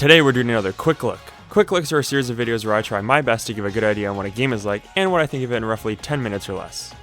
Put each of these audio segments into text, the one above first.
Today we're doing another Quick Look. Quick Looks are a series of videos where I try my best to give a good idea on what a game is like and what I think of it in roughly 10 minutes or less.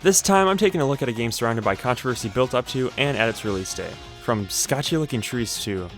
This time I'm taking a look at a game surrounded by controversy built up to and at its release day. From sketchy looking trees to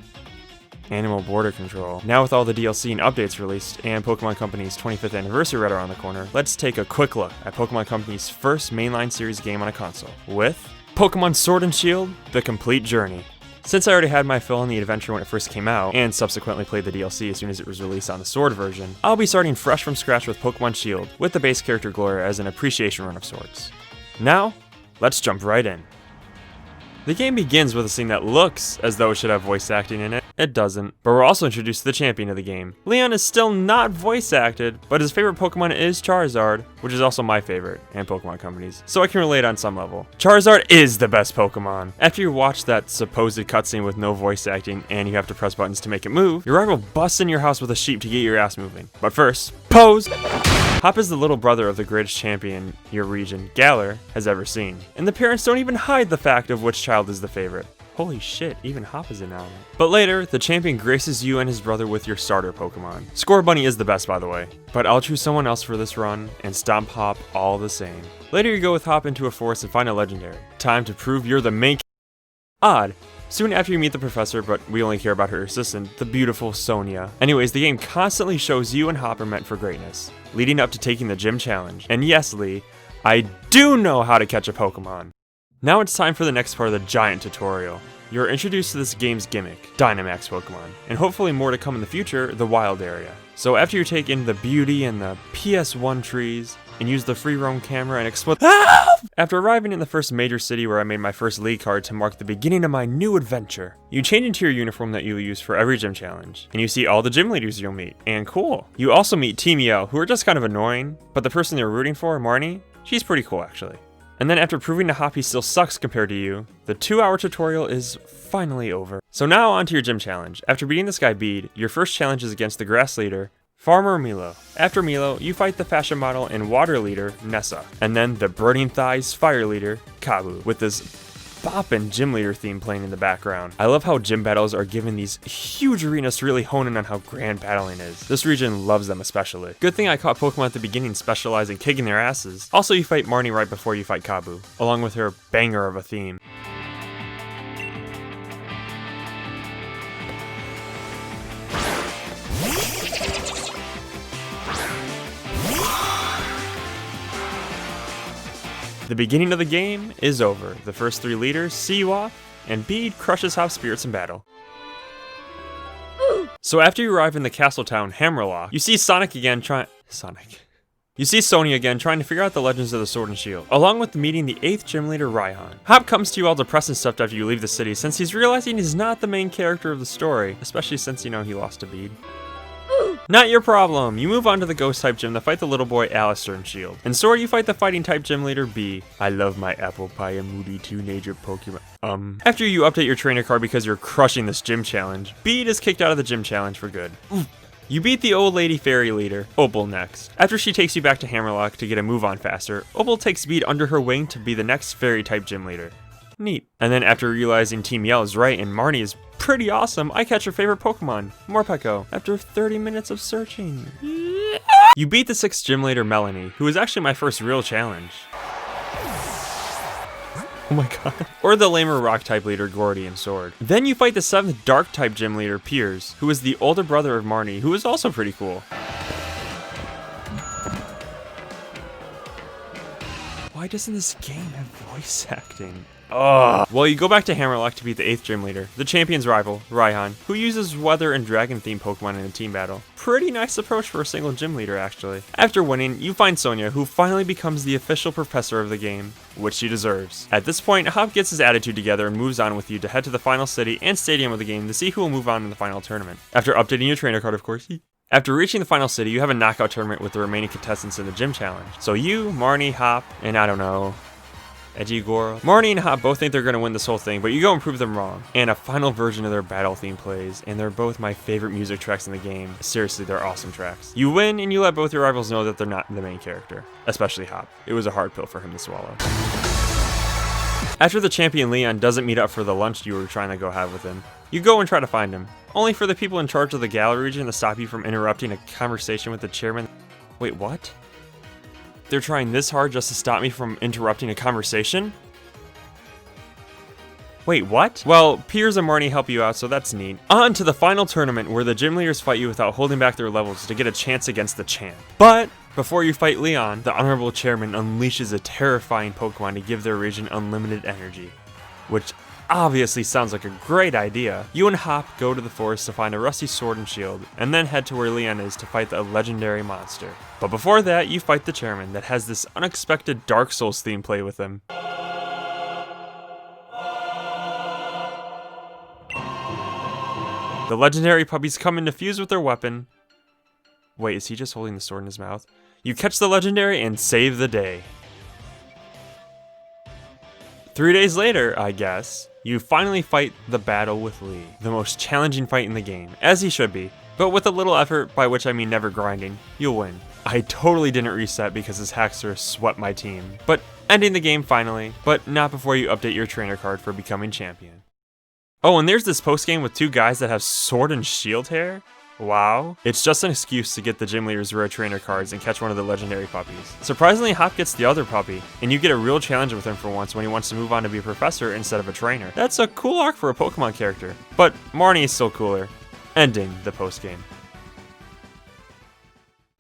animal border control. Now with all the DLC and updates released and Pokemon Company's 25th anniversary right around the corner, let's take a quick look at Pokemon Company's first mainline series game on a console with Pokemon Sword and Shield: The Complete Journey. Since I already had my fill in the adventure when it first came out, and subsequently played the DLC as soon as it was released on the Sword version, I'll be starting fresh from scratch with Pokemon Shield, with the base character Gloria as an appreciation run of sorts. Now, let's jump right in. The game begins with a scene that looks as though it should have voice acting in it. It doesn't, but we're also introduced to the champion of the game. Leon is still not voice acted, but his favorite Pokemon is Charizard, which is also my favorite, and Pokemon Company's, so I can relate on some level. Charizard is the best Pokemon. After you watch that supposed cutscene with no voice acting and you have to press buttons to make it move, your rival busts in your house with a sheep to get your ass moving. But first, pose! Hop is the little brother of the greatest champion your region, Galar, has ever seen. And the parents don't even hide the fact of which child is the favorite. Holy shit, even Hop is in now. But later, the champion graces you and his brother with your starter Pokemon. Scorbunny is the best, by the way, but I'll choose someone else for this run and stomp Hop all the same. Later you go with Hop into a forest and find a legendary. Time to prove you're the main Odd. Soon after you meet the professor, but we only care about her assistant, the beautiful Sonia. Anyways, the game constantly shows you and Hop are meant for greatness, leading up to taking the gym challenge. And yes, Lee, I do know how to catch a Pokemon. Now it's time for the next part of the giant tutorial. You're introduced to this game's gimmick, Dynamax Pokemon, and hopefully more to come in the future, the wild area. So after you take in the beauty and the PS1 trees, and use the free roam camera and explore. After arriving in the first major city where I made my first league card to mark the beginning of my new adventure, you change into your uniform that you'll use for every gym challenge, and you see all the gym leaders you'll meet, and cool. You also meet Team Yell, who are just kind of annoying, but the person they're rooting for, Marnie, she's pretty cool actually. And then after proving to Hop he still sucks compared to you, the 2-hour tutorial is finally over. So now on to your gym challenge. After beating this guy Bede, your first challenge is against the grass leader, Farmer Milo. After Milo, you fight the fashion model and water leader, Nessa. And then the burning thighs fire leader, Kabu, with this boppin' gym leader theme playing in the background. I love how gym battles are given these huge arenas to really hone in on how grand battling is. This region loves them especially. Good thing I caught Pokemon at the beginning specialize in kicking their asses. Also, you fight Marnie right before you fight Kabu, along with her banger of a theme. The beginning of the game is over. The first 3 leaders see you off, and Bede crushes Hop's spirits in battle. So after you arrive in the castle town Hammerlock, you see You see Sonia again trying to figure out the legends of the Sword and Shield, along with meeting the 8th gym leader Raihan. Hop comes to you all depressed and stuff after you leave the city since he's realizing he's not the main character of the story, especially since you know he lost to Bede. Not your problem! You move on to the Ghost-type gym to fight the little boy Alistair in Shield. In Sword, you fight the Fighting-type gym leader Bee. I love my apple pie and moody teenager Pokemon. After you update your trainer card because you're crushing this gym challenge, Bede is kicked out of the gym challenge for good. You beat the old lady fairy leader, Opal, next. After she takes you back to Hammerlock to get a move on faster, Opal takes Bede under her wing to be the next fairy-type gym leader. Neat. And then after realizing Team Yell is right and Marnie is pretty awesome, I catch your favorite Pokemon, Morpeko, after 30 minutes of searching. You beat the 6th gym leader Melanie, who is actually my first real challenge. Oh my god. Or the lamer rock-type leader Gordy in Sword. Then you fight the 7th dark-type gym leader Piers, who is the older brother of Marnie, who is also pretty cool. Why doesn't this game have voice acting? Ugh. Well, you go back to Hammerlock to beat the 8th gym leader, the champion's rival, Raihan, who uses weather and dragon-themed Pokemon in a team battle. Pretty nice approach for a single gym leader, actually. After winning, you find Sonia, who finally becomes the official professor of the game, which she deserves. At this point, Hop gets his attitude together and moves on with you to head to the final city and stadium of the game to see who will move on in the final tournament. After updating your trainer card, of course. After reaching the final city, you have a knockout tournament with the remaining contestants in the gym challenge. So you, Marnie, Hop, and I don't know, Edgigoro. Marnie and Hop both think they're going to win this whole thing, but you go and prove them wrong. And a final version of their battle theme plays, and they're both my favorite music tracks in the game. Seriously, they're awesome tracks. You win, and you let both your rivals know that they're not the main character. Especially Hop. It was a hard pill for him to swallow. After the champion Leon doesn't meet up for the lunch you were trying to go have with him, you go and try to find him. only for the people in charge of the gallery region to stop you from interrupting a conversation with the chairman. Wait, what? They're trying this hard just to stop me from interrupting a conversation? Wait, what? Well, Piers and Marnie help you out, so that's neat. On to the final tournament where the gym leaders fight you without holding back their levels to get a chance against the champ. But before you fight Leon, the honorable chairman unleashes a terrifying Pokemon to give their region unlimited energy, which obviously sounds like a great idea. You and Hop go to the forest to find a rusty sword and shield, and then head to where Leon is to fight the legendary monster. But before that, you fight the chairman that has this unexpected Dark Souls theme play with him. The legendary puppies come in to fuse with their weapon. Wait, is he just holding the sword in his mouth? You catch the legendary and save the day. 3 days later, I guess, you finally fight the battle with Lee. The most challenging fight in the game, as he should be. But with a little effort, by which I mean never grinding, you'll win. I totally didn't reset because his Haxor swept my team. But ending the game finally, but not before you update your trainer card for becoming champion. Oh, and there's this post-game with 2 guys that have sword and shield hair? Wow. It's just an excuse to get the gym leader's rare trainer cards and catch one of the legendary puppies. Surprisingly, Hop gets the other puppy, and you get a real challenge with him for once when he wants to move on to be a professor instead of a trainer. That's a cool arc for a Pokemon character, but Marnie is still cooler. Ending the post-game.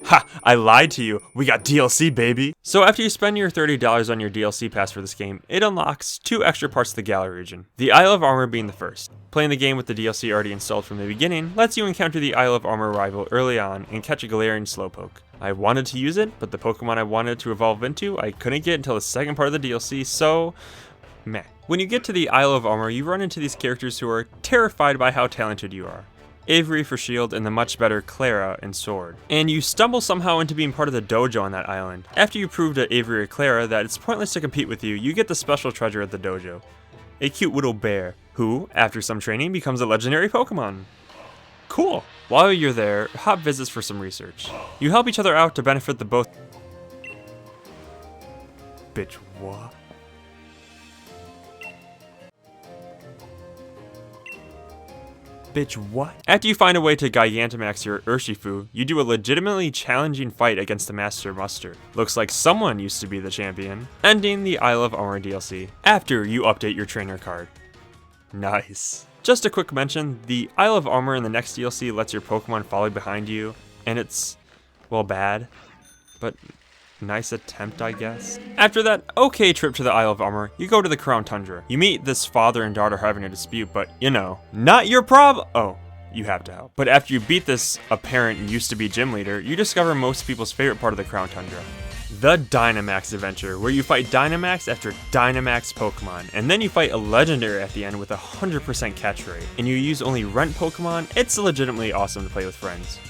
Ha! I lied to you. We got DLC, baby! So after you spend your $30 on your DLC pass for this game, it unlocks 2 extra parts of the gallery region. The Isle of Armor being the first. Playing the game with the DLC already installed from the beginning lets you encounter the Isle of Armor rival early on and catch a Galarian Slowpoke. I wanted to use it, but the Pokemon I wanted to evolve into I couldn't get until the second part of the DLC, so meh. When you get to the Isle of Armor, you run into these characters who are terrified by how talented you are. Avery for shield, and the much better Clara in sword. And you stumble somehow into being part of the dojo on that island. After you prove to Avery or Clara that it's pointless to compete with you, you get the special treasure at the dojo. A cute little bear, who, after some training, becomes a legendary Pokemon. Cool! While you're there, Hop visits for some research. You help each other out to benefit the both. Bitch, what? Bitch, what? After you find a way to Gigantamax your Urshifu, you do a legitimately challenging fight against the Master Mustard. Looks like someone used to be the champion. Ending the Isle of Armor DLC, after you update your trainer card. Nice. Just a quick mention, the Isle of Armor in the next DLC lets your Pokemon follow behind you, and it's, well, bad, but nice attempt, I guess. After that okay trip to the Isle of Armor, you go to the Crown Tundra. You meet this father and daughter having a dispute, but you know, not your problem. Oh, you have to help. But after you beat this apparent used-to-be gym leader, you discover most people's favorite part of the Crown Tundra. The Dynamax adventure, where you fight Dynamax after Dynamax Pokemon, and then you fight a legendary at the end with a 100% catch rate, and you use only rent Pokemon. It's legitimately awesome to play with friends,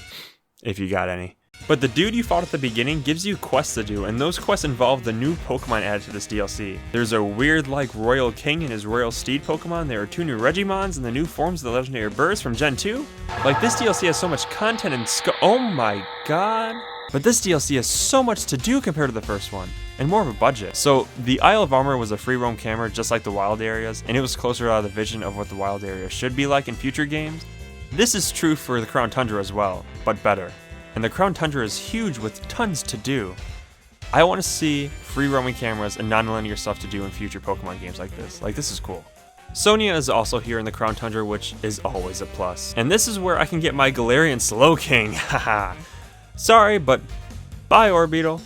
if you got any. But the dude you fought at the beginning gives you quests to do, and those quests involve the new Pokemon added to this DLC. There's a weird like Royal King and his Royal Steed Pokemon, there are 2 new Regimons, and the new forms of the legendary birds from Gen 2. Like, this DLC has so much content and oh my god. But this DLC has so much to do compared to the first one, and more of a budget. So the Isle of Armor was a free roam camera just like the wild areas, and it was closer to the vision of what the wild area should be like in future games. This is true for the Crown Tundra as well, but better. And the Crown Tundra is huge with tons to do. I want to see free roaming cameras and non-linear stuff to do in future Pokemon games like this. Like, this is cool. Sonia is also here in the Crown Tundra, which is always a plus. And this is where I can get my Galarian Slowking, haha. Sorry, but bye, Orbeetle.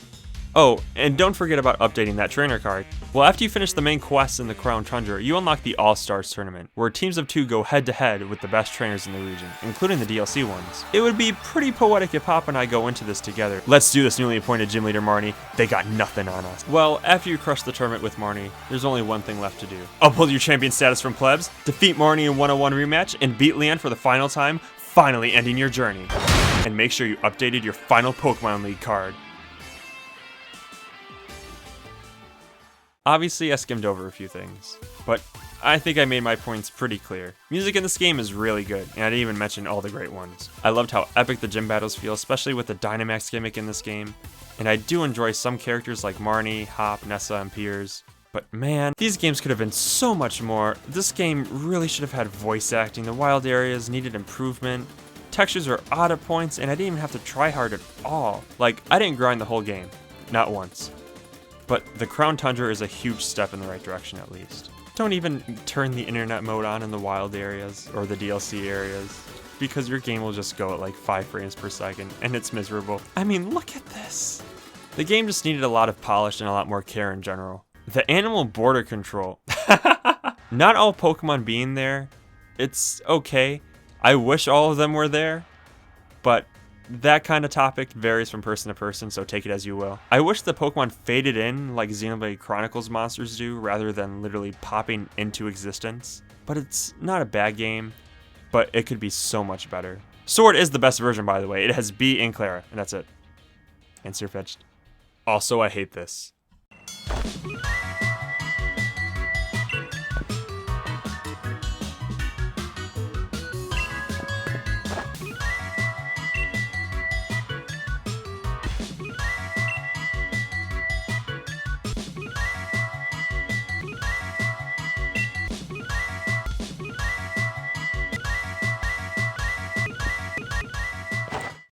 Oh, and don't forget about updating that trainer card. Well, after you finish the main quests in the Crown Tundra, you unlock the All-Stars tournament, where teams of 2 go head-to-head with the best trainers in the region, including the DLC ones. It would be pretty poetic if Hop and I go into this together. Let's do this, newly appointed gym leader Marnie. They got nothing on us. Well, after you crush the tournament with Marnie, there's only one thing left to do. Uphold your champion status from plebs, defeat Marnie in 1-on-1 rematch, and beat Leon for the final time, finally ending your journey. And make sure you updated your final Pokemon League card. Obviously, I skimmed over a few things, but I think I made my points pretty clear. Music in this game is really good, and I didn't even mention all the great ones. I loved how epic the gym battles feel, especially with the Dynamax gimmick in this game, and I do enjoy some characters like Marnie, Hop, Nessa, and Piers, But man, these games could have been so much more. This game really should have had voice acting. The wild areas needed improvement. Textures are odd at points, and I didn't even have to try hard at all. Like, I didn't grind the whole game. Not once. But the Crown Tundra is a huge step in the right direction at least. Don't even turn the internet mode on in the wild areas or the DLC areas, because your game will just go at like 5 frames per second and it's miserable. I mean, look at this. The game just needed a lot of polish and a lot more care in general. The animal border control. Not all Pokemon being there, it's okay. I wish all of them were there, but that kind of topic varies from person to person, so take it as you will. I wish the Pokemon faded in like Xenoblade Chronicles monsters do, rather than literally popping into existence. But it's not a bad game, but it could be so much better. Sword is the best version, by the way. It has B and Clara, and that's it. And Surfetched. Also, I hate this.